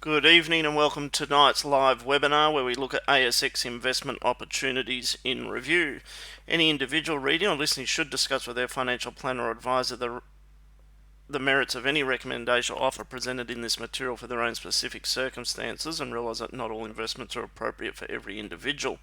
Good evening and welcome to tonight's live webinar where we look at ASX investment opportunities in review. Any individual reading or listening should discuss with their financial planner or advisor the merits of any recommendation or offer presented in this material for their own specific circumstances, and realise that not all investments are appropriate for every individual.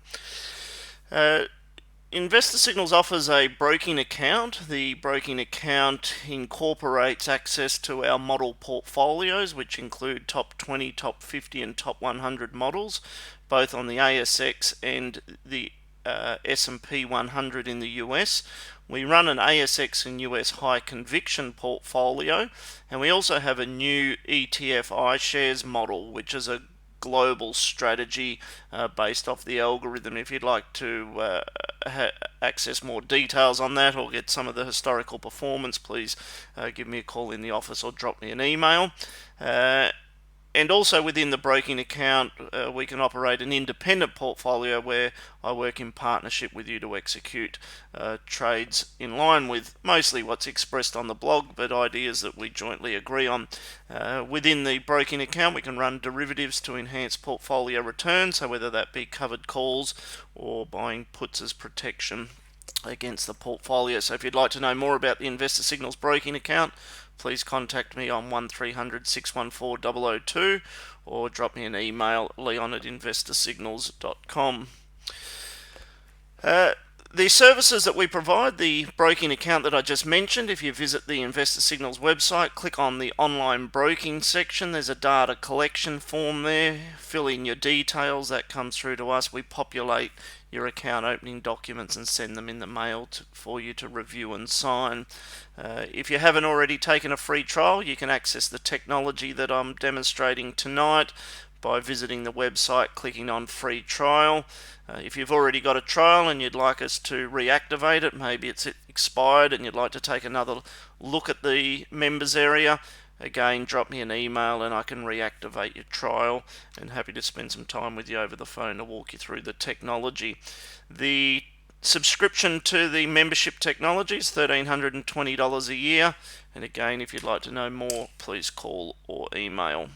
Investor Signals offers a broking account. The broking account incorporates access to our model portfolios, which include top 20, top 50 and top 100 models, both on the ASX and the S&P 100 in the US. We run an ASX and US high conviction portfolio, and we also have a new ETF iShares model, which is a global strategy based off the algorithm. If you'd like to access more details on that or get some of the historical performance, please give me a call in the office or drop me an email. And also within the broking account, we can operate an independent portfolio where I work in partnership with you to execute trades in line with mostly what's expressed on the blog, but ideas that we jointly agree on. Within the broking account, we can run derivatives to enhance portfolio returns, so whether that be covered calls or buying puts as protection against the portfolio. So if you'd like to know more about the Investor Signals broking account, please contact me on 1300 614 002 or drop me an email, leon@investorsignals.com. The services that we provide, the broking account that I just mentioned, if you visit the Investor Signals website, click on the online broking section, there's a data collection form there, fill in your details, that comes through to us, we populate your account opening documents and send them in the mail for you to review and sign. If you haven't already taken a free trial, you can access the technology that I'm demonstrating tonight by visiting the website, clicking on free trial. If you've already got a trial and you'd like us to reactivate it, maybe it's expired and you'd like to take another look at the members area, again drop me an email and I can reactivate your trial, and happy to spend some time with you over the phone to walk you through the technology. The subscription to the membership technology is $1,320 a year, and again if you'd like to know more, please call or email.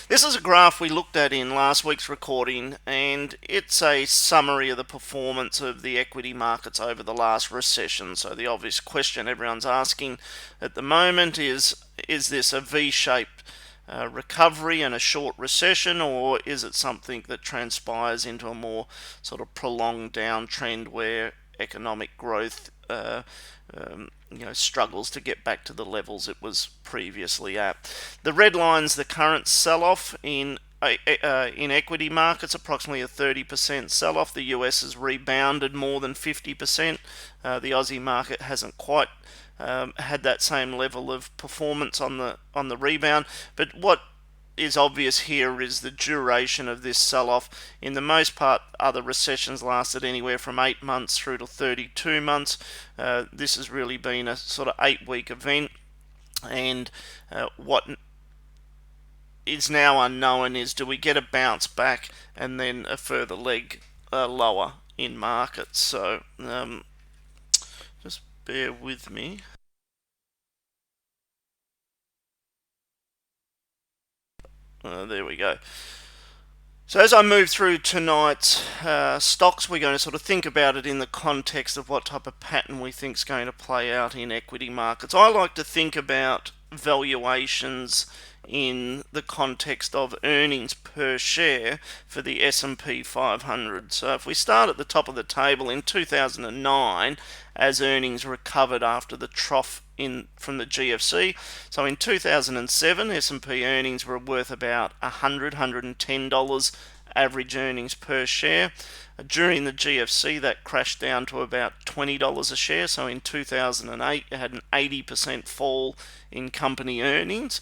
This is a graph we looked at in last week's recording, and it's a summary of the performance of the equity markets over the last recession. So the obvious question everyone's asking at the moment is this a V-shaped recovery and a short recession, or is it something that transpires into a more sort of prolonged downtrend where economic growth struggles to get back to the levels it was previously at? The red line's the current sell-off in equity markets, approximately a 30% sell-off. The US has rebounded more than 50%. The Aussie market hasn't quite had that same level of performance on the rebound, but what is obvious here is the duration of this sell-off. In the most part, other recessions lasted anywhere from 8 months through to 32 months. This has really been a sort of 8-week event, and what is now unknown is, do we get a bounce back and then a further leg lower in markets? So just bear with me. There we go. So as I move through tonight's stocks, we're going to sort of think about it in the context of what type of pattern we think is going to play out in equity markets. I like to think about valuations in the context of earnings per share for the S&P 500. So if we start at the top of the table in 2009, as earnings recovered after the trough from the GFC. So in 2007, S&P earnings were worth about $110 average earnings per share. During the GFC, that crashed down to about $20 a share. So in 2008, it had an 80% fall in company earnings.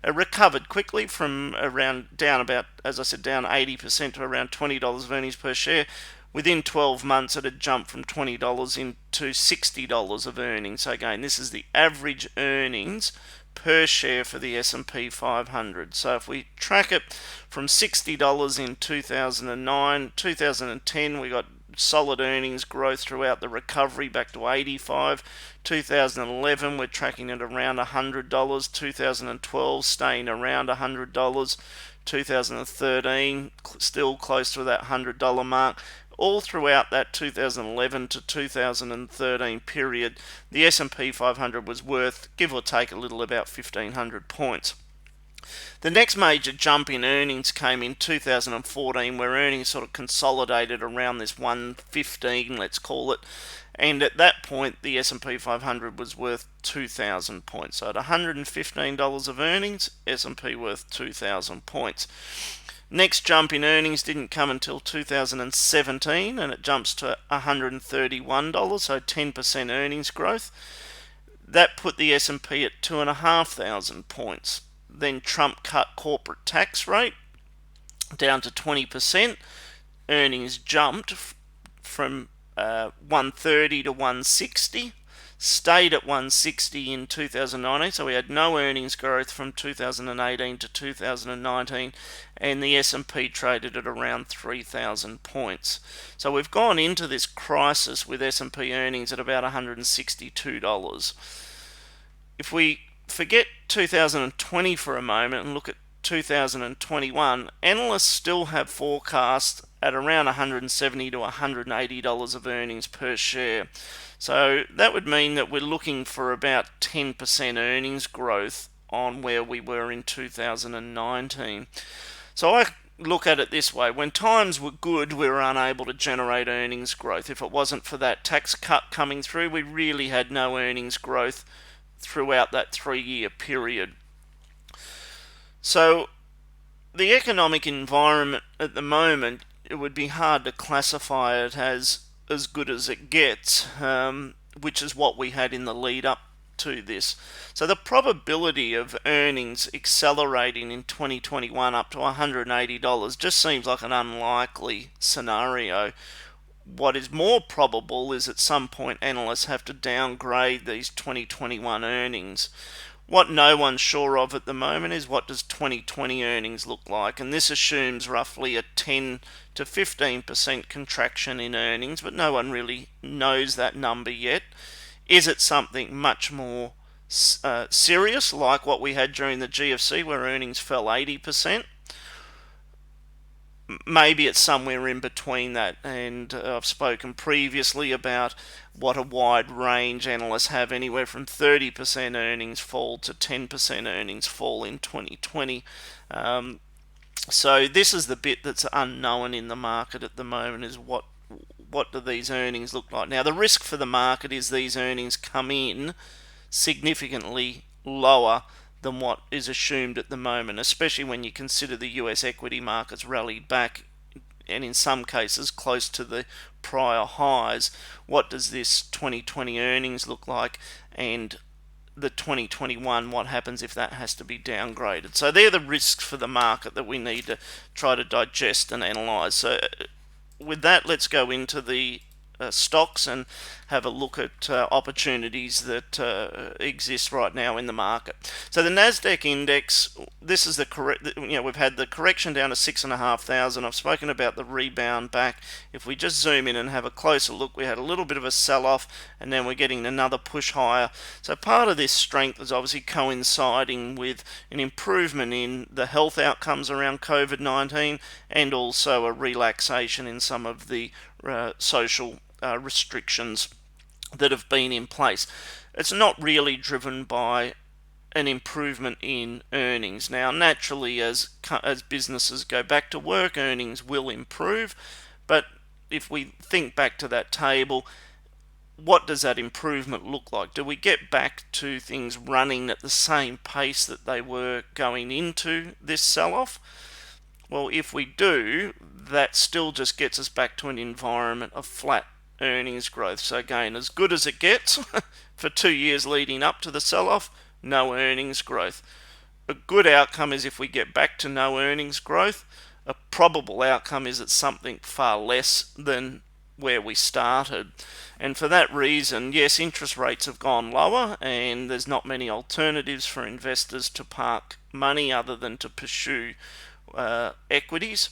It recovered quickly from down 80% to around $20 of earnings per share. Within 12 months, it had jumped from $20 into $60 of earnings. So again, this is the average earnings per share for the S&P 500. So if we track it from $60 in 2009, 2010 we got solid earnings growth throughout the recovery back to 85. 2011 we're tracking at around $100. 2012 staying around $100. 2013 still close to that $100 mark. All throughout that 2011 to 2013 period, the S&P 500 was worth, give or take a little, about 1,500 points. The next major jump in earnings came in 2014, where earnings sort of consolidated around this 115, let's call it. And at that point, the S&P 500 was worth 2,000 points. So at $115 of earnings, S&P worth 2,000 points. Next jump in earnings didn't come until 2017, and it jumps to $131, so 10% earnings growth. That put the S&P at 2,500 points. Then Trump cut corporate tax rate down to 20%. Earnings jumped from 130 to 160. Stayed at 160 in 2019, so we had no earnings growth from 2018 to 2019, and the S&P traded at around 3,000 points. So we've gone into this crisis with S&P earnings at about $162. If we forget 2020 for a moment and look at 2021, analysts still have forecast at around $170 to $180 of earnings per share. So that would mean that we're looking for about 10% earnings growth on where we were in 2019. So I look at it this way: when times were good, we were unable to generate earnings growth. If it wasn't for that tax cut coming through, we really had no earnings growth throughout that 3-year period. So the economic environment at the moment, it would be hard to classify it as good as it gets, which is what we had in the lead up to this. So the probability of earnings accelerating in 2021 up to $180 just seems like an unlikely scenario. What is more probable is at some point analysts have to downgrade these 2021 earnings. What no one's sure of at the moment is what does 2020 earnings look like, and this assumes roughly a 10 to 15% contraction in earnings, but no one really knows that number yet. Is it something much more serious, like what we had during the GFC where earnings fell 80%? Maybe it's somewhere in between that, and I've spoken previously about what a wide range analysts have, anywhere from 30% earnings fall to 10% earnings fall in 2020. So this is the bit that's unknown in the market at the moment, is what do these earnings look like. Now the risk for the market is these earnings come in significantly lower than what is assumed at the moment, especially when you consider the US equity markets rallied back, and in some cases close to the prior highs. What does this 2020 earnings look like, and the 2021, what happens if that has to be downgraded? So they're the risks for the market that we need to try to digest and analyze. So with that, let's go into the stocks and have a look at opportunities that exist right now in the market. So the Nasdaq index, this is the correct. We've had the correction down to 6,500. I've spoken about the rebound back. If we just zoom in and have a closer look, we had a little bit of a sell-off, and then we're getting another push higher. So part of this strength is obviously coinciding with an improvement in the health outcomes around COVID-19, and also a relaxation in some of the social restrictions that have been in place. It's not really driven by an improvement in earnings. Now, naturally, as businesses go back to work, earnings will improve. But if we think back to that table, what does that improvement look like? Do we get back to things running at the same pace that they were going into this sell-off? Well, if we do, that still just gets us back to an environment of flat earnings growth. So again, as good as it gets for 2 years leading up to the sell-off, no earnings growth. A good outcome is if we get back to no earnings growth. A probable outcome is it's something far less than where we started. And for that reason, yes, interest rates have gone lower, and there's not many alternatives for investors to park money other than to pursue equities.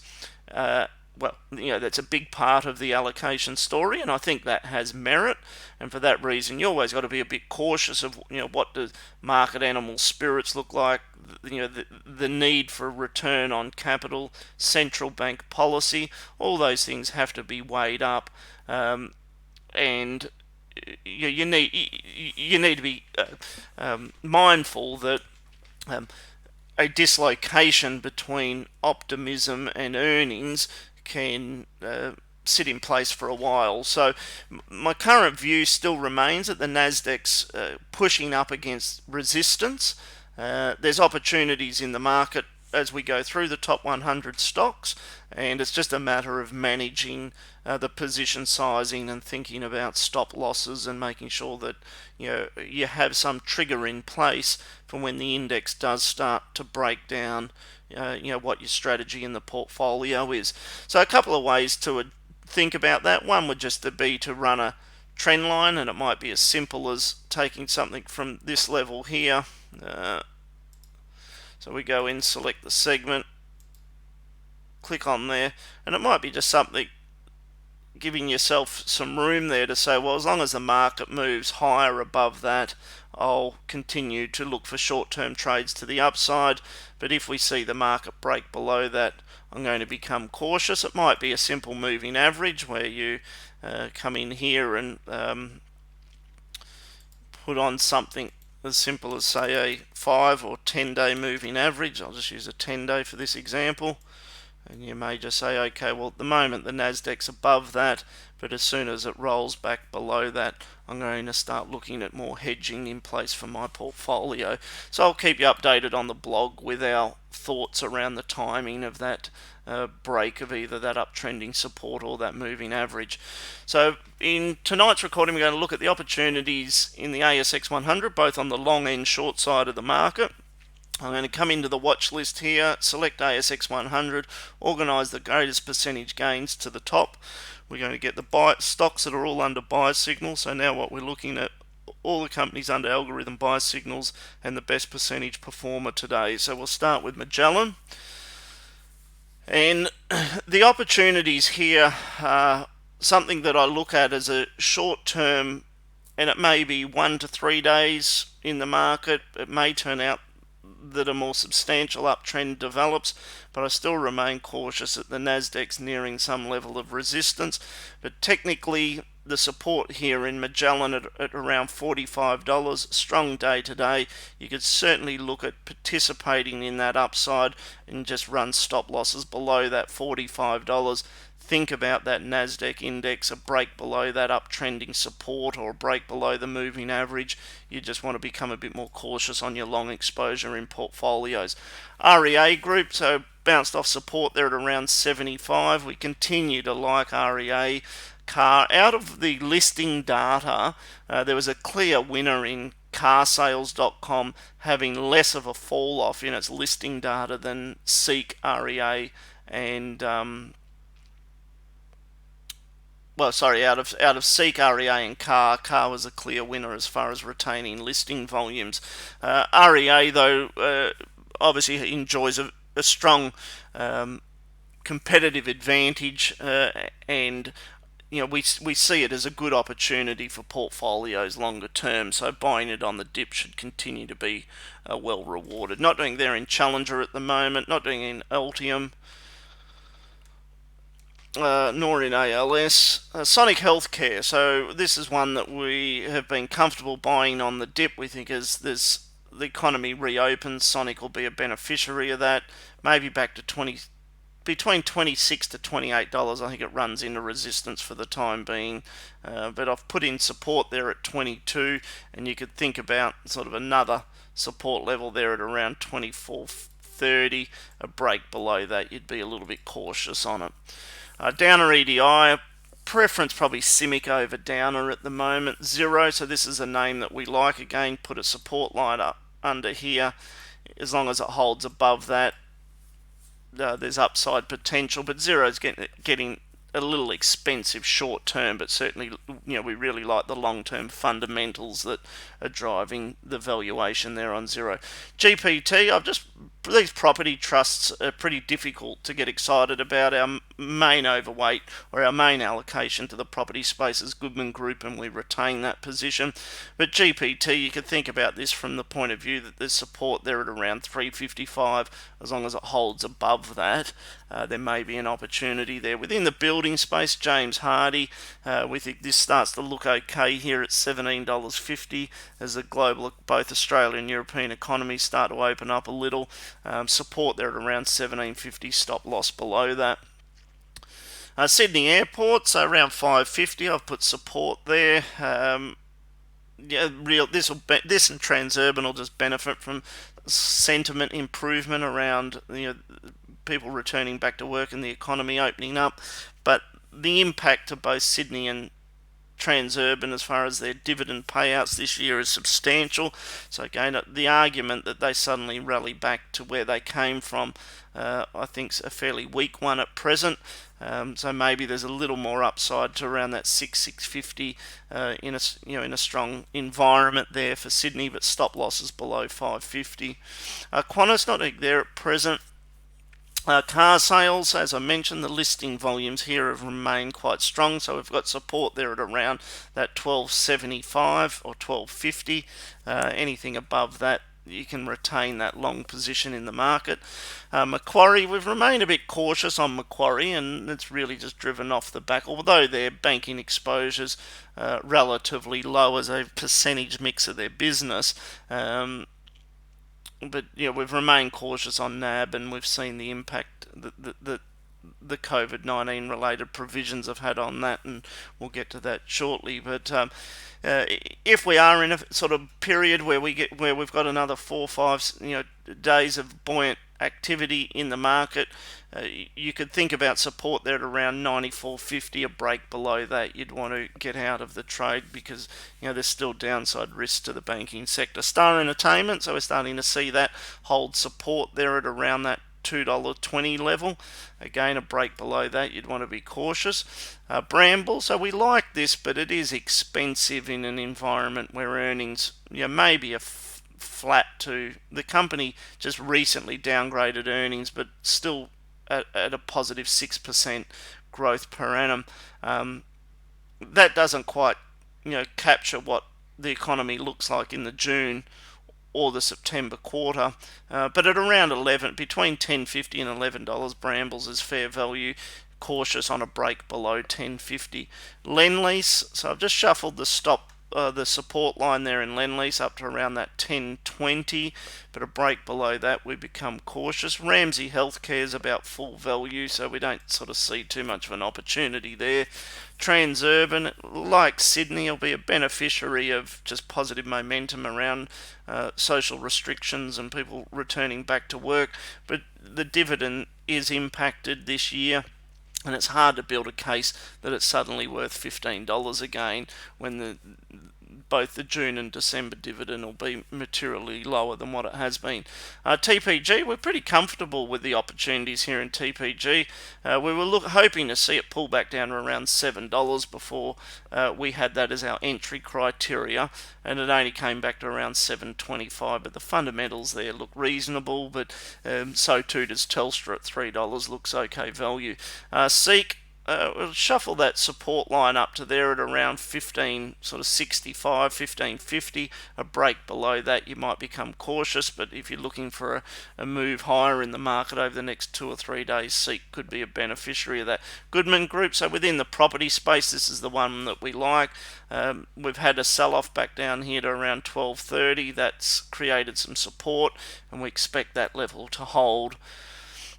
well, that's a big part of the allocation story, and I think that has merit. And for that reason, you always got to be a bit cautious of what do market animal spirits look like. The need for return on capital, central bank policy, all those things have to be weighed up, and you need to be mindful that a dislocation between optimism and earnings can sit in place for a while. So my current view still remains that the Nasdaq's pushing up against resistance. There's opportunities in the market as we go through the top 100 stocks, and it's just a matter of managing the position sizing and thinking about stop losses and making sure that you have some trigger in place for when the index does start to break down what your strategy in the portfolio is. So a couple of ways to think about that. One would just be to run a trend line, and it might be as simple as taking something from this level here. So we go in, select the segment, click on there, and it might be just something giving yourself some room there to say, well, as long as the market moves higher above that, I'll continue to look for short-term trades to the upside. But if we see the market break below that, I'm going to become cautious. It might be a simple moving average where you come in here and put on something as simple as, say, a 5 or 10 day moving average. I'll just use a 10-day for this example. And you may just say, okay, well, at the moment the Nasdaq's above that, but as soon as it rolls back below that, I'm going to start looking at more hedging in place for my portfolio. So I'll keep you updated on the blog with our thoughts around the timing of that break of either that uptrending support or that moving average. So in tonight's recording, we're going to look at the opportunities in the ASX 100, both on the long and short side of the market. I'm going to come into the watch list here, select ASX 100, organise the greatest percentage gains to the top. We're going to get the buy stocks that are all under buy signals. So now what we're looking at, all the companies under algorithm buy signals and the best percentage performer today. So we'll start with Magellan. And the opportunities here are something that I look at as a short term, and it may be 1 to 3 days in the market. It may turn out that a more substantial uptrend develops, but I still remain cautious that the Nasdaq's nearing some level of resistance. But technically, the support here in Magellan at around $45, strong day today. You could certainly look at participating in that upside and just run stop losses below that $45. Think about that Nasdaq index, a break below that uptrending support or a break below the moving average. You just want to become a bit more cautious on your long exposure in portfolios. REA Group, so bounced off support there at around 75. We continue to like REA. Car, out of the listing data, there was a clear winner in carsales.com having less of a fall off in its listing data than Seek, REA, and out of Seek, REA, and Car was a clear winner as far as retaining listing volumes. REA, though, obviously enjoys a strong competitive advantage, and we see it as a good opportunity for portfolios longer term. So buying it on the dip should continue to be well rewarded. Not doing there in Challenger at the moment, not doing in Altium. Nor in ALS. Sonic Healthcare, so this is one that we have been comfortable buying on the dip. We think as the economy reopens, Sonic will be a beneficiary of that. Maybe back to between $26 to $28. I think it runs into resistance for the time being, but I've put in support there at 22, and you could think about sort of another support level there at around 24.30. A break below that, you'd be a little bit cautious on it. Downer EDI, preference probably CIMIC over Downer at the moment. Xero, so this is a name that we like. Again, put a support line up under here. As long as it holds above that, there's upside potential. But Xero's getting a little expensive short term, but certainly, we really like the long-term fundamentals that are driving the valuation there on Xero. GPT, these property trusts are pretty difficult to get excited about. Our main overweight, or our main allocation to the property space, is Goodman Group, and we retain that position. But GPT, you could think about this from the point of view that there's support there at around 355. As long as it holds above that, there may be an opportunity there. Within the building space, James Hardie, we think this starts to look okay here at $17.50 as the global, both Australian and European economies start to open up a little. Support there at around 17.50, stop loss below that. Sydney Airport, so around 5.50, I've put support there. This and Transurban will just benefit from sentiment improvement around people returning back to work and the economy opening up, but the impact to both Sydney and Transurban as far as their dividend payouts this year is substantial. So again, the argument that they suddenly rally back to where they came from, I think is a fairly weak one at present. So maybe there's a little more upside to around that 650 in a strong environment there for Sydney, but stop losses below 550. Qantas not there at present. Car sales, as I mentioned, the listing volumes here have remained quite strong, so we've got support there at around that 1275 or 1250. Anything above that, you can retain that long position in the market. Macquarie, we've remained a bit cautious on Macquarie, and it's really just driven off the back, although their banking exposure's relatively low as a percentage mix of their business. But we've remained cautious on NAB, and we've seen the impact that the COVID-19 related provisions have had on that, and we'll get to that shortly. But if we are in a sort of period where we've got another 4 or 5 days of buoyant activity in the market, you could think about support there at around 94.50. A break below that, you'd want to get out of the trade, because there's still downside risk to the banking sector. Star Entertainment, so we're starting to see that hold support there at around that $2.20 level. Again, a break below that, you'd want to be cautious. Bramble, so we like this, but it is expensive in an environment where earnings maybe a flat to the company just recently downgraded earnings, but still at a positive 6% growth per annum. That doesn't quite capture what the economy looks like in the June or the September quarter, but at around between $10.50 and $11, Brambles is fair value. Cautious on a break below $10.50. Lendlease, so I've just shuffled the support line there in Lendlease up to around that $10.20, but a break below that we become cautious. Ramsay Healthcare is about full value, so we don't sort of see too much of an opportunity there. Transurban, like Sydney, will be a beneficiary of just positive momentum around social restrictions and people returning back to work, but the dividend is impacted this year, and it's hard to build a case that it's suddenly worth $15 again when both the June and December dividend will be materially lower than what it has been. TPG, we're pretty comfortable with the opportunities here in TPG. We were hoping to see it pull back down to around $7 before we had that as our entry criteria, and it only came back to around $7.25, but the fundamentals there look reasonable, but so too does Telstra at $3, looks okay value. Seek, we'll shuffle that support line up to there at around 1565, 1550. A break below that, you might become cautious, but if you're looking for a move higher in the market over the next 2 or 3 days, Seek could be a beneficiary of that. Goodman Group, so within the property space, this is the one that we like. We've had a sell-off back down here to around 12.30. That's created some support, and we expect that level to hold.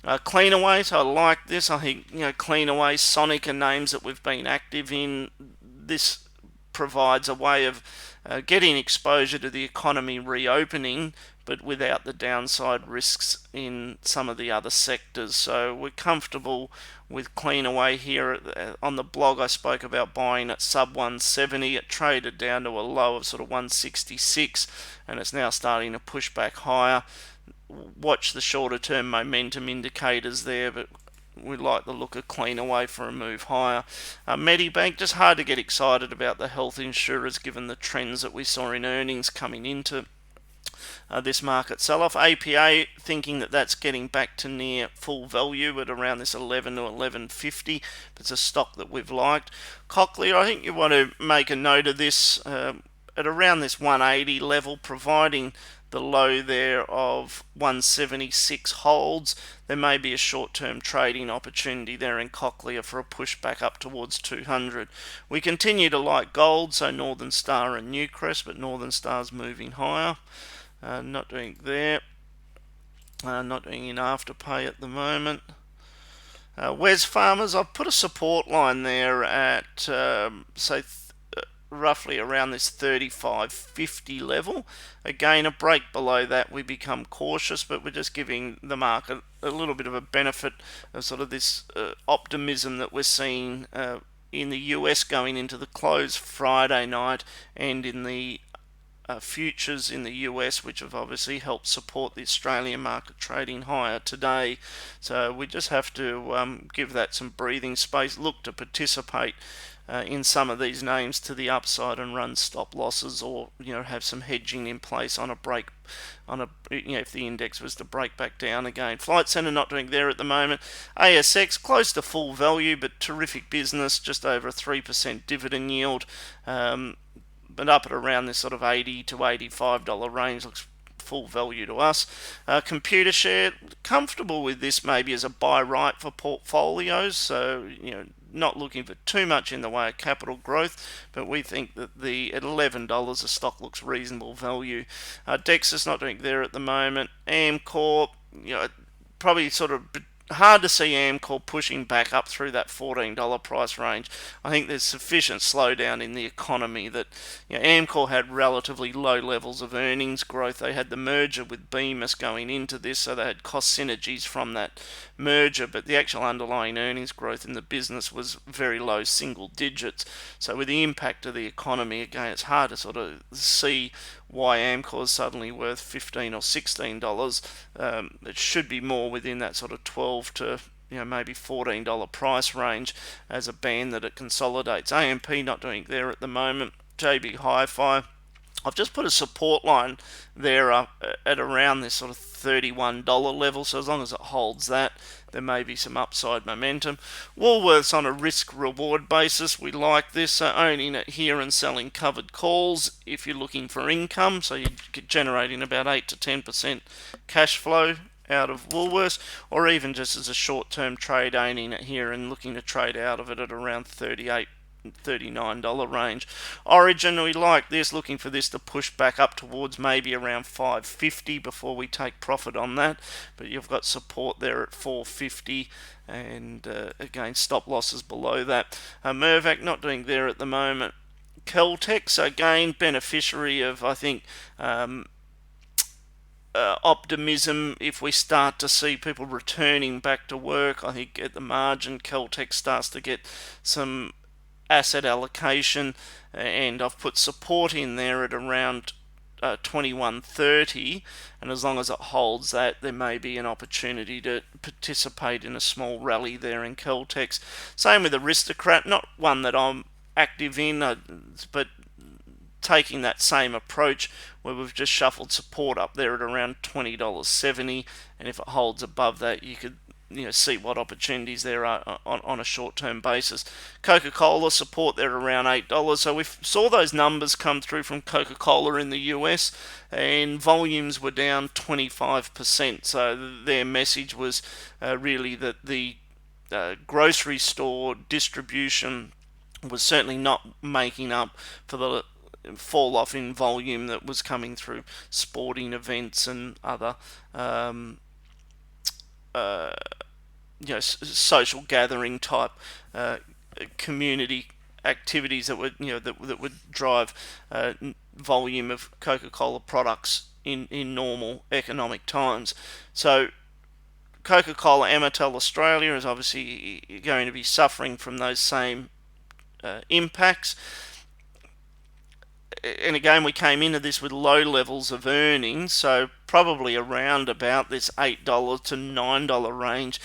Cleanaway, so I like this. I think Cleanaway, Sonic are names that we've been active in. This provides a way of getting exposure to the economy reopening, but without the downside risks in some of the other sectors. So we're comfortable with Cleanaway here. On the blog, I spoke about buying at sub 170. It traded down to a low of sort of 166, and it's now starting to push back higher. Watch the shorter term momentum indicators there, but we like the look of Cleanaway for a move higher. Medibank, just hard to get excited about the health insurers given the trends that we saw in earnings coming into this market sell-off. APA, thinking that that's getting back to near full value at around this 11 to 11.50. It's a stock that we've liked. Cochlear, I think you want to make a note of this at around this 180 level, providing the low there of 176 holds. There may be a short-term trading opportunity there in Cochlear for a push back up towards 200. We continue to like gold, so Northern Star and Newcrest, but Northern Star's moving higher. Not doing there. Not doing in Afterpay at the moment. Wesfarmers, I've put a support line there at say roughly around this 35.50 level. Again, a break below that we become cautious, but we're just giving the market a little bit of a benefit of sort of this optimism that we're seeing in the US going into the close Friday night, and in the futures in the US, which have obviously helped support the Australian market trading higher today. So we just have to give that some breathing space, look to participate in some of these names to the upside and run stop losses, or have some hedging in place on a break, if the index was to break back down again. Flight Centre not doing there at the moment. ASX close to full value, but terrific business, just over a 3% dividend yield. But up at around this sort of $80 to $85 range, looks full value to us. Computershare, comfortable with this maybe as a buy right for portfolios, so not looking for too much in the way of capital growth, but we think that at $11 a stock looks reasonable value. Dexus not doing there at the moment. Amcor, probably sort of hard to see Amcor pushing back up through that $14 price range. I think there's sufficient slowdown in the economy that Amcor had relatively low levels of earnings growth. They had the merger with Bemis going into this, so they had cost synergies from that merger, but the actual underlying earnings growth in the business was very low single digits. So with the impact of the economy, again, it's hard to sort of see why Amcor is suddenly worth $15 or $16. It should be more within that sort of 12 to maybe $14 price range as a band that it consolidates. AMP not doing there at the moment. JB Hi-Fi, I've just put a support line there at around this sort of $31 level, so as long as it holds that, there may be some upside momentum. Woolworths on a risk-reward basis, we like this, owning it here and selling covered calls if you're looking for income, so you're generating about 8 to 10% cash flow out of Woolworths, or even just as a short-term trade, owning it here and looking to trade out of it at around $39 range. Origin, we like this, looking for this to push back up towards maybe around $5.50 before we take profit on that, but you've got support there at $4.50, and again stop losses below that. Mirvac not doing there at the moment. Caltex, again beneficiary of, I think, optimism if we start to see people returning back to work. I think at the margin Caltex starts to get some asset allocation, and I've put support in there at around 21.30, and as long as it holds that, there may be an opportunity to participate in a small rally there in Caltex. Same with Aristocrat, not one that I'm active in, but taking that same approach where we've just shuffled support up there at around $20.70, and if it holds above that, you could see what opportunities there are on a short-term basis. Coca-Cola support there around $8. So we saw those numbers come through from Coca-Cola in the US, and volumes were down 25%. So their message was really that the grocery store distribution was certainly not making up for the fall off in volume that was coming through sporting events and other social gathering type community activities that would that would drive volume of Coca-Cola products in normal economic times. So Coca-Cola Amatil Australia is obviously going to be suffering from those same impacts. And again, we came into this with low levels of earnings, so probably around about this $8 to $9 range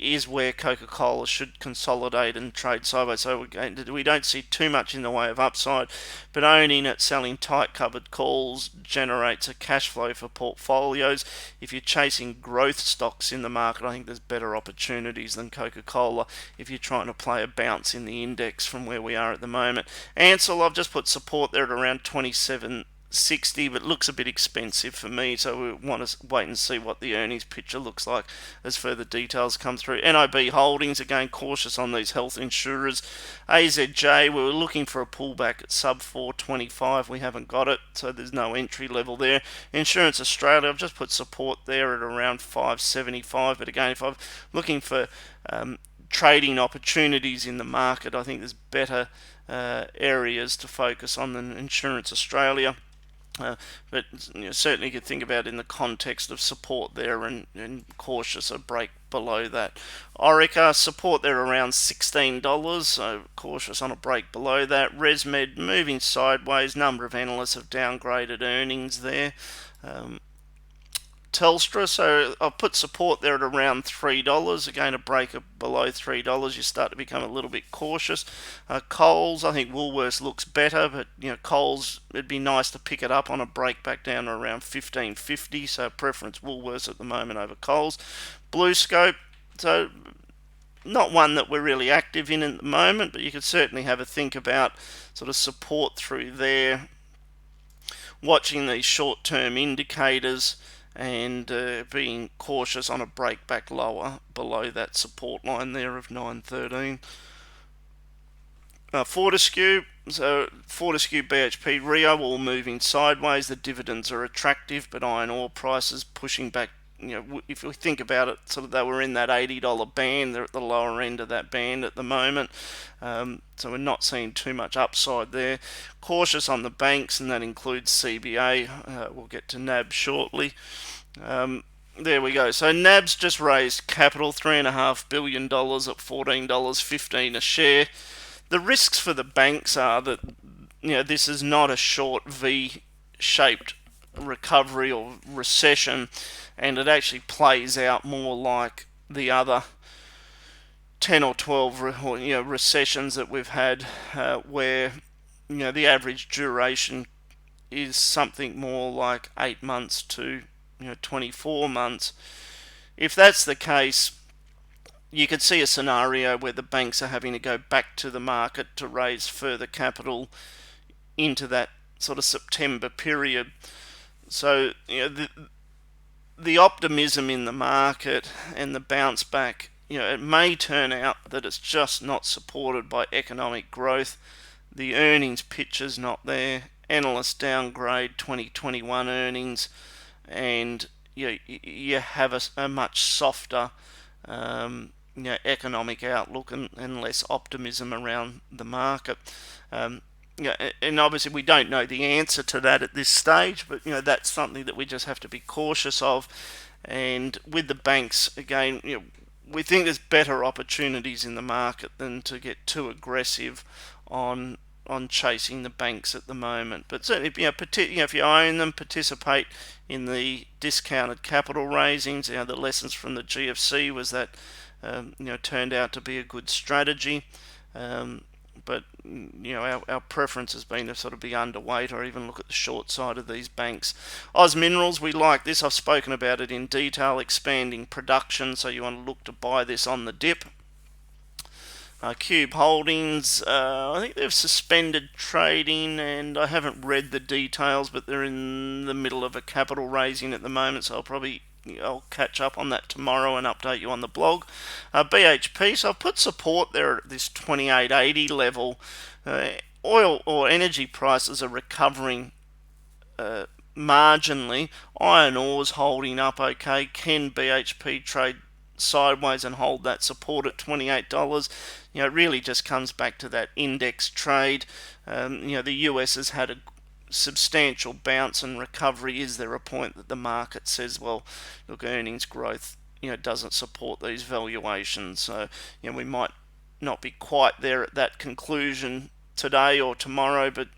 is where Coca-Cola should consolidate and trade sideways. So we don't see too much in the way of upside, but owning it, selling tight covered calls generates a cash flow for portfolios. If you're chasing growth stocks in the market, I think there's better opportunities than Coca-Cola if you're trying to play a bounce in the index from where we are at the moment. Ansell, I've just put support there at around 27.60, but looks a bit expensive for me, so we want to wait and see what the earnings picture looks like as further details come through. NIB Holdings, again cautious on these health insurers. AZJ, we were looking for a pullback at sub 425, we haven't got it, so there's no entry level there. Insurance Australia, I've just put support there at around 575, but again, if I'm looking for trading opportunities in the market, I think there's better areas to focus on than Insurance Australia. But certainly you could think about it in the context of support there and cautious a break below that. Orica, support there around $16, so cautious on a break below that. ResMed moving sideways, number of analysts have downgraded earnings there. Telstra, so I've put support there at around $3. Again, a break below $3, you start to become a little bit cautious. Coles, I think Woolworths looks better, but Coles, it'd be nice to pick it up on a break back down to around $15.50. So preference Woolworths at the moment over Coles. BlueScope, so not one that we're really active in at the moment, but you could certainly have a think about sort of support through there, watching these short-term indicators, and being cautious on a break back lower below that support line there of 913. Fortescue, so Fortescue, BHP, Rio all moving sideways. The dividends are attractive, but iron ore prices pushing back. If we think about it, sort of they were in that $80 band. They're at the lower end of that band at the moment, so we're not seeing too much upside there. Cautious on the banks, and that includes CBA. We'll get to NAB shortly. There we go. So NAB's just raised capital, $3.5 billion at $14.15 a share. The risks for the banks are that this is not a short V-shaped recovery or recession, and it actually plays out more like the other 10 or 12 recessions that we've had, where the average duration is something more like 8 months to 24 months. If that's the case, you could see a scenario where the banks are having to go back to the market to raise further capital into that sort of September period. So the optimism in the market and the bounce back, it may turn out that it's just not supported by economic growth. The earnings picture's not there. Analysts downgrade 2021 earnings, and you have a much softer economic outlook and less optimism around the market. And obviously we don't know the answer to that at this stage, but that's something that we just have to be cautious of. And with the banks, again, we think there's better opportunities in the market than to get too aggressive on chasing the banks at the moment. But certainly, if you own them, participate in the discounted capital raisings. The lessons from the GFC was that turned out to be a good strategy. But our preference has been to sort of be underweight or even look at the short side of these banks. Oz Minerals, we like this. I've spoken about it in detail, expanding production, so you want to look to buy this on the dip. Cube Holdings, I think they've suspended trading, and I haven't read the details, but they're in the middle of a capital raising at the moment, so I'll catch up on that tomorrow and update you on the blog. BHP, so I've put support there at this 28.80 level. Oil or energy prices are recovering marginally. Iron ore's holding up okay. Can BHP trade sideways and hold that support at $28? It really just comes back to that index trade. The US has had a substantial bounce and recovery. Is there a point that the market says, well, look, earnings growth doesn't support these valuations? So we might not be quite there at that conclusion today or tomorrow, but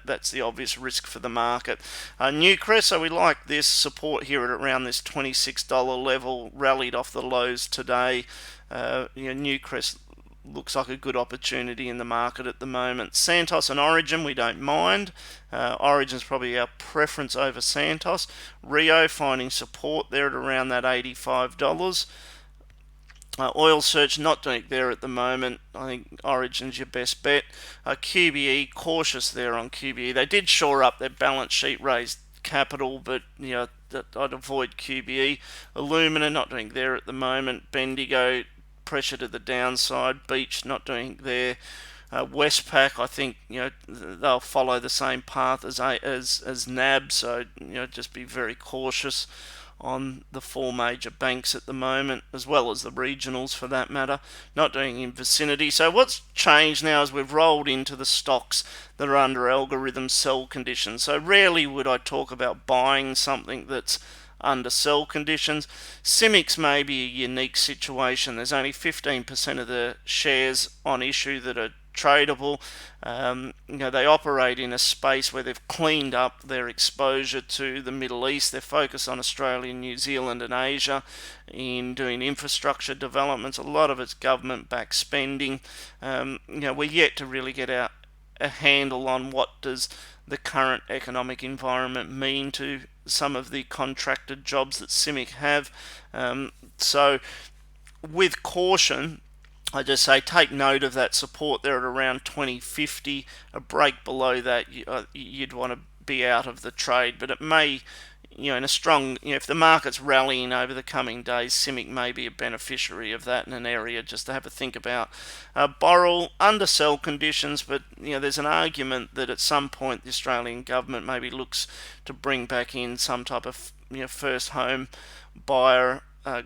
that's the obvious risk for the market. Newcrest, so we like this support here at around this $26 level, rallied off the lows today. Newcrest looks like a good opportunity in the market at the moment. Santos and Origin, we don't mind. Origin's probably our preference over Santos. Rio finding support there at around that $85. Oil Search not doing it there at the moment. I think Origin's your best bet. QBE, cautious there on QBE. They did shore up their balance sheet, raised capital, but I'd avoid QBE. Alumina not doing there at the moment. Bendigo, pressure to the downside. Beach not doing there. Westpac, I think they'll follow the same path as NAB, so just be very cautious on the four major banks at the moment, as well as the regionals for that matter, not doing in Vicinity. So what's changed now is we've rolled into the stocks that are under algorithm sell conditions. So rarely would I talk about buying something that's under sell conditions. CIMIX may be a unique situation. There's only 15% of the shares on issue that are tradable. They operate in a space where they've cleaned up their exposure to the Middle East. They're focused on Australia, New Zealand and Asia in doing infrastructure developments. A lot of it's government-backed spending. We're yet to really get a handle on what does the current economic environment mean to some of the contracted jobs that CIMIC have. So with caution, I just say take note of that support there at around 2050. A break below that, you'd want to be out of the trade, but it may, in a strong, if the market's rallying over the coming days, CIMIC may be a beneficiary of that in an area just to have a think about. Boral, under sell conditions, but there's an argument that at some point the Australian government maybe looks to bring back in some type of first home buyer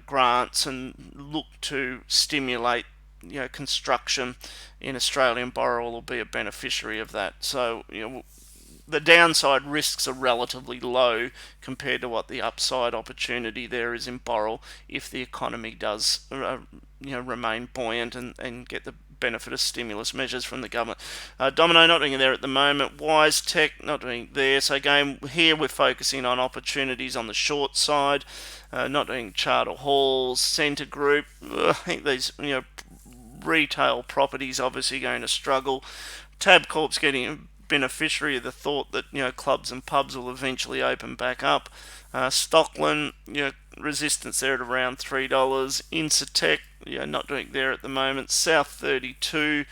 grants and look to stimulate construction in Australian. Boral will be a beneficiary of that. So the downside risks are relatively low compared to what the upside opportunity there is in Boral if the economy does remain buoyant and get the benefit of stimulus measures from the government. Domino not doing it there at the moment. WiseTech not doing there. So again, here we're focusing on opportunities on the short side, not doing Charter Halls, Centre Group. I think these retail properties obviously going to struggle. Tabcorp's getting a beneficiary of the thought that clubs and pubs will eventually open back up. Stockland, resistance there at around $3. Incitec, not doing it there at the moment. South 32,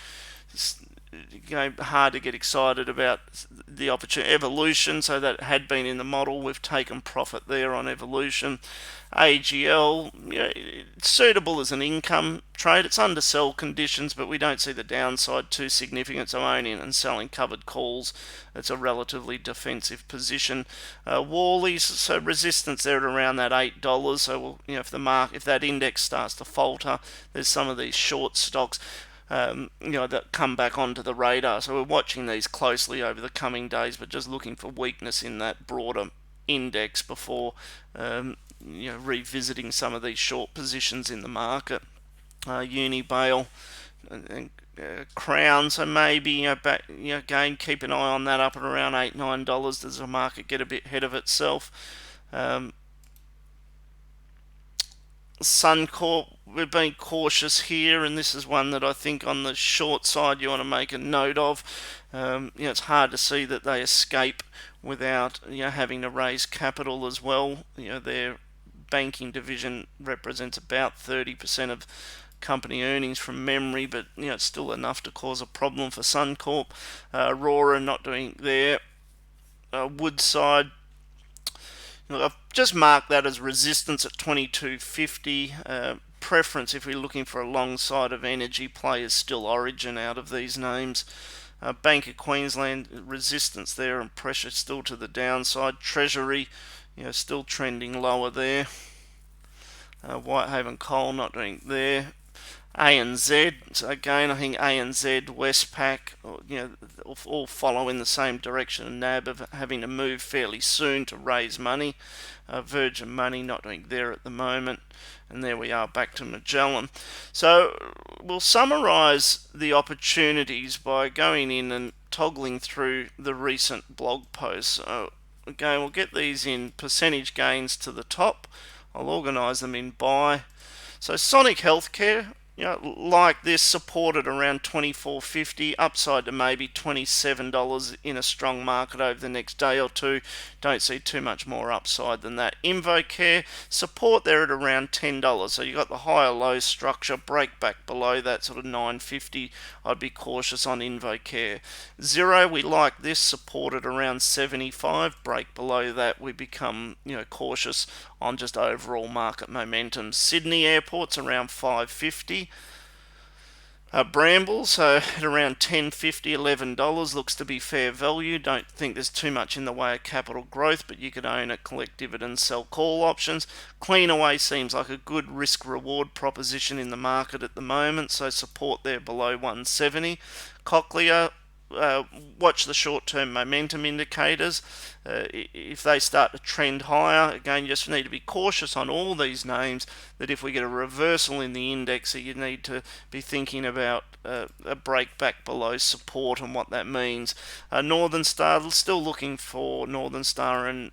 hard to get excited about the opportunity. Evolution, so that had been in the model, we've taken profit there on Evolution. AGL, it's suitable as an income trade. It's under sell conditions, but we don't see the downside too significant. So owning and selling covered calls, it's a relatively defensive position. Worley's, so resistance there at around that $8. So if that index starts to falter, there's some of these short stocks that come back onto the radar. So we're watching these closely over the coming days, but just looking for weakness in that broader index before revisiting some of these short positions in the market. Unibail and Crown, so maybe again keep an eye on that up at around $8-9. Does the market get a bit ahead of itself? Suncorp, we've been cautious here, and this is one that I think on the short side you want to make a note of. It's hard to see that they escape without having to raise capital as well. Their banking division represents about 30% of company earnings from memory, but it's still enough to cause a problem for Suncorp. Aurora not doing there. Woodside, I've just marked that as resistance at 2250. Preference if we're looking for a long side of energy play is still Origin out of these names. Bank of Queensland, resistance there and pressure still to the downside. Treasury, still trending lower there. Whitehaven Coal not doing there. ANZ, so again I think ANZ, Westpac, all follow in the same direction, and NAB of having to move fairly soon to raise money. Virgin Money not doing there at the moment, and there we are back to Magellan. So we'll summarise the opportunities by going in and toggling through the recent blog posts. So again, we'll get these in percentage gains to the top. I'll organise them in buy. So Sonic Healthcare, like this, supported around 24.50, upside to maybe $27 in a strong market over the next day or two. Don't see too much more upside than that. InvoCare, support there at around $10. So you got the higher low structure, break back below that sort of 9.50. I'd be cautious on InvoCare. Xero, we like this, supported around 75, break below that, we become cautious on just overall market momentum. Sydney Airport's around 5.50. Brambles at around $10.50, $11 looks to be fair value. Don't think there's too much in the way of capital growth, but you could own it, collect dividends, sell call options. Cleanaway seems like a good risk reward proposition in the market at the moment, so support there below 170. Cochlear, watch the short-term momentum indicators. If they start to trend higher, again, you just need to be cautious on all these names, that if we get a reversal in the index, you need to be thinking about a break back below support and what that means. Northern Star, still looking for Northern Star and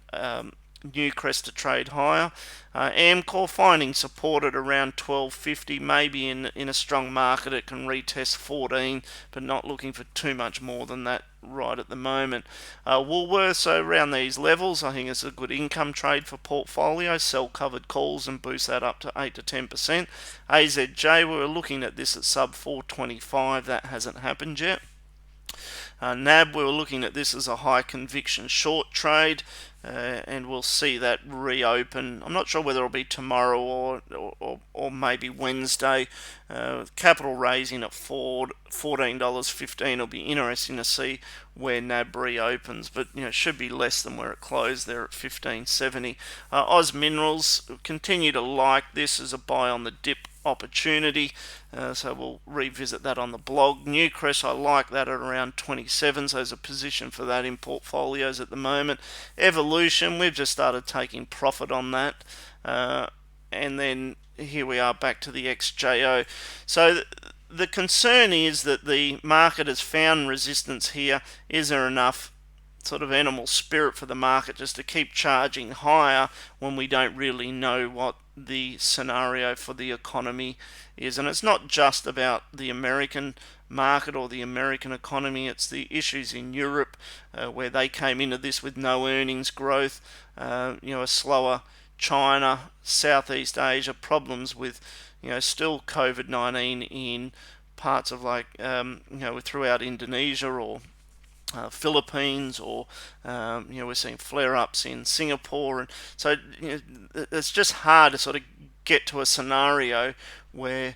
Newcrest to trade higher. Amcor finding support at around 12.50. Maybe in a strong market it can retest 14, but not looking for too much more than that right at the moment. Woolworths around these levels. I think it's a good income trade for portfolio. Sell covered calls and boost that up to 8 to 10%. AZJ, we were looking at this at sub 425. That hasn't happened yet. NAB, we were looking at this as a high conviction short trade, and we'll see that reopen. I'm not sure whether it'll be tomorrow or maybe Wednesday. Capital raising at $14.15 will be interesting to see where NAB reopens, but it should be less than where it closed there at $15.70. Oz Minerals, continue to like this as a buy on the dip opportunity, so we'll revisit that on the blog. Newcrest, I like that at around 27, so there's a position for that in portfolios at the moment. Evolution, we've just started taking profit on that, and then here we are back to the XJO. So the concern is that the market has found resistance here. Is there enough sort of animal spirit for the market just to keep charging higher when we don't really know what the scenario for the economy is? And it's not just about the American market or the American economy, it's the issues in Europe, where they came into this with no earnings growth, a slower China, Southeast Asia, problems with still COVID-19 in parts of throughout Indonesia or Philippines, or we're seeing flare-ups in Singapore, and so it's just hard to sort of get to a scenario where,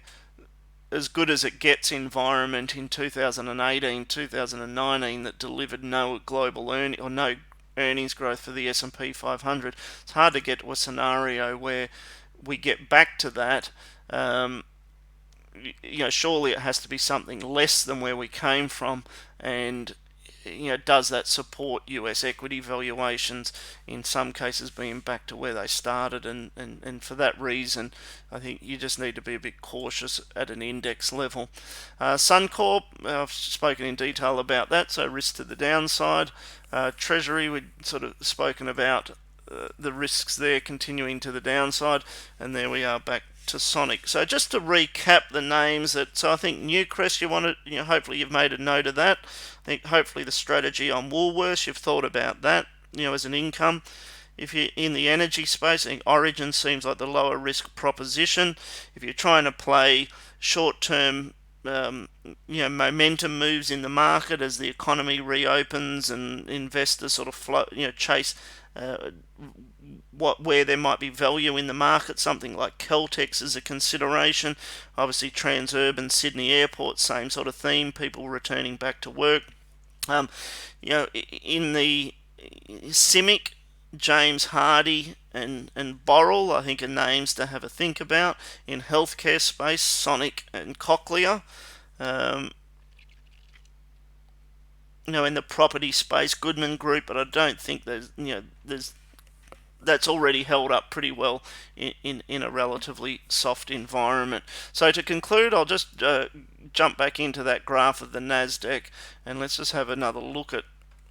as good as it gets environment in 2018, 2019 that delivered no global earning or no earnings growth for the S&P 500, it's hard to get to a scenario where we get back to that. Surely it has to be something less than where we came from, and does that support US equity valuations, in some cases being back to where they started, and for that reason I think you just need to be a bit cautious at an index level. Suncorp, I've spoken in detail about that, so risk to the downside. Treasury, we've sort of spoken about the risks there continuing to the downside, and there we are back to Sonic. So just to recap the names, so I think Newcrest, hopefully you've made a note of that. I think hopefully the strategy on Woolworths, you've thought about that, as an income. If you're in the energy space, I think Origin seems like the lower risk proposition. If you're trying to play short-term momentum moves in the market as the economy reopens and investors sort of chase where there might be value in the market, something like Caltex is a consideration. Obviously Transurban, Sydney Airport, same sort of theme, people returning back to work. In the CIMIC, James Hardie and Boral, I think, are names to have a think about. In healthcare space, Sonic and Cochlear. In the property space, Goodman Group, but I don't think that's already held up pretty well in a relatively soft environment. So to conclude, I'll just jump back into that graph of the Nasdaq, and let's just have another look at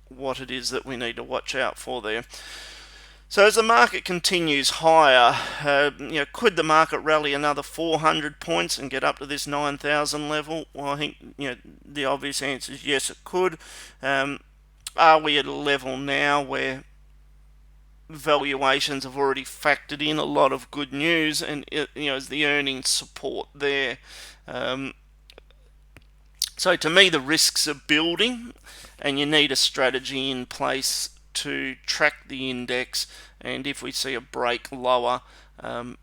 what it is that we need to watch out for there. So as the market continues higher, could the market rally another 400 points and get up to this 9,000 level? Well, I think the obvious answer is yes, it could. Are we at a level now where valuations have already factored in a lot of good news, and is the earnings support there? So to me, the risks are building, and you need a strategy in place to track the index. And if we see a break lower,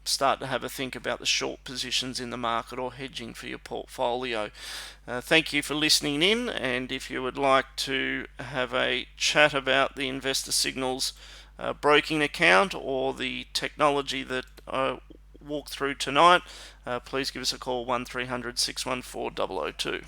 start to have a think about the short positions in the market or hedging for your portfolio. Thank you for listening in, and if you would like to have a chat about the Investor Signals broking account or the technology that I walked through tonight, please give us a call 1300 614 002.